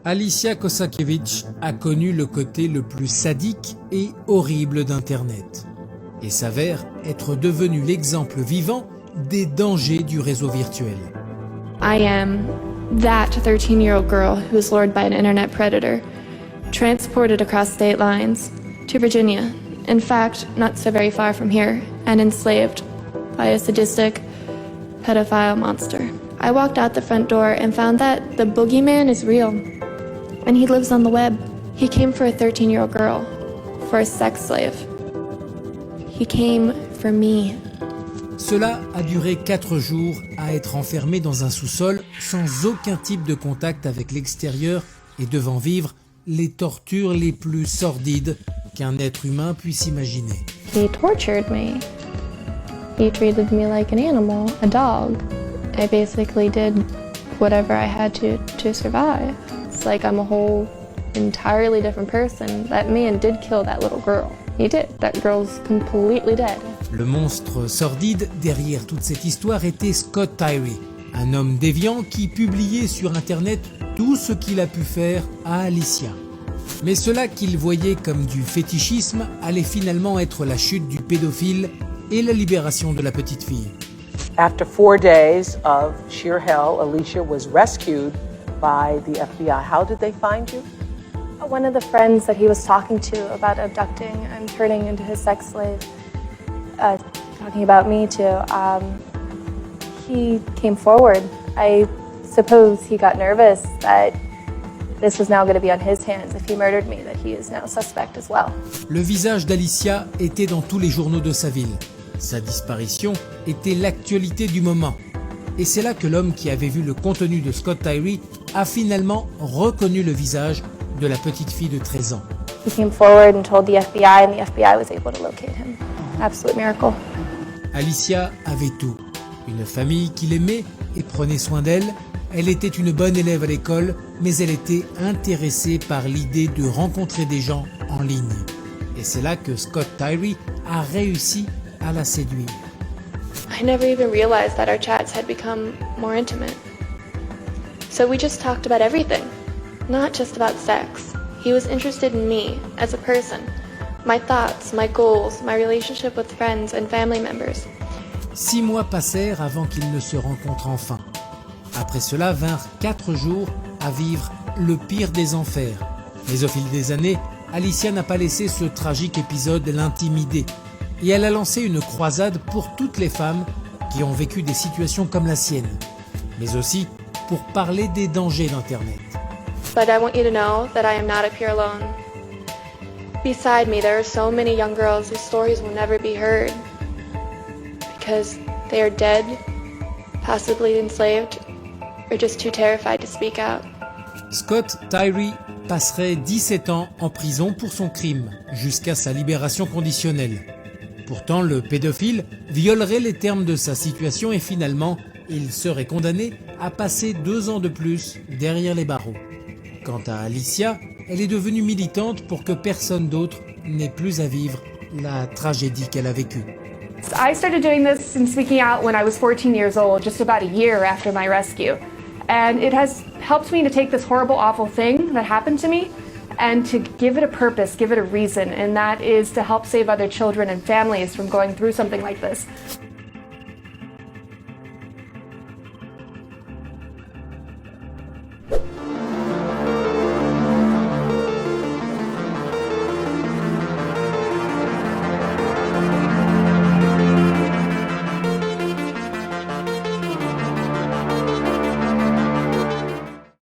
Alicia Kosakiewicz a connu le côté le plus sadique et horrible d'Internet et s'avère être devenue l'exemple vivant des dangers du réseau virtuel. I am that 13-year-old girl who was lured by an internet predator, transported across state lines to Virginia, in fact, not so very far from here, and enslaved by a sadistic pedophile monster. I walked out the front door and found that the boogeyman is real. And he lives on the web. He came for a 13-year-old girl, for a sex slave. He came for me. Cela a duré 4 jours à être enfermé dans un sous-sol sans aucun type de contact avec l'extérieur et devant vivre les tortures les plus sordides qu'un être humain puisse imaginer. He tortured me. He treated me like an animal, a dog. I basically did whatever I had to survive. It's like I'm a whole entirely different person. That man did kill that little girl. He did. That girl's completely dead. Le monstre sordide derrière toute cette histoire était Scott Tyree, un homme déviant qui publiait sur Internet tout ce qu'il a pu faire à Alicia. Mais cela qu'il voyait comme du fétichisme allait finalement être la chute du pédophile et la libération de la petite fille. After 4 days of sheer hell, Alicia was rescued by the FBI. How did they find you? One of the friends that he was talking to about abducting and turning into his sex slave, talking about me too, he came forward. I suppose he got nervous that this was now going to be on his hands if he murdered me, that he is now suspect as well. Le visage d'Alicia était dans tous les journaux de sa ville. Sa disparition était l'actualité du moment. Et c'est là que l'homme qui avait vu le contenu de Scott Tyree a finalement reconnu le visage de la petite fille de 13 ans. He came forward and told the FBI, and the FBI was able to locate him. Absolute miracle. Alicia avait tout. Une famille qui l'aimait et prenait soin d'elle. Elle était une bonne élève à l'école, mais elle était intéressée par l'idée de rencontrer des gens en ligne. Et c'est là que Scott Tyree a réussi à la séduire. I never even realized that our chats had become more intimate. So we just talked about everything, not just about sex. He was interested in me as a person, my thoughts, my goals, my relationship with friends and family members. 6 mois passèrent avant qu'ils ne se rencontrent enfin. Après cela vinrent 4 jours à vivre le pire des enfers. Mais au fil des années, Alicia n'a pas laissé ce tragique épisode l'intimider. Et elle a lancé une croisade pour toutes les femmes qui ont vécu des situations comme la sienne, mais aussi pour parler des dangers d'Internet. But I want you to know that I am not up here alone. Beside me, there are so many young girls whose stories will never be heard because they are dead, possibly enslaved, or just too terrified to speak out. Scott Tyree passerait 17 ans en prison pour son crime, jusqu'à sa libération conditionnelle. Pourtant, le pédophile violerait les termes de sa situation et finalement, il serait condamné à passer 2 ans de plus derrière les barreaux. Quant à Alicia, elle est devenue militante pour que personne d'autre n'ait plus à vivre la tragédie qu'elle a vécue. I started doing this and speaking out when I was 14 years old, just about a year after my rescue. And it has helped me to take this horrible, awful thing that happened to me and to give it a purpose, give it a reason, and that is to help save other children and families from going through something like this.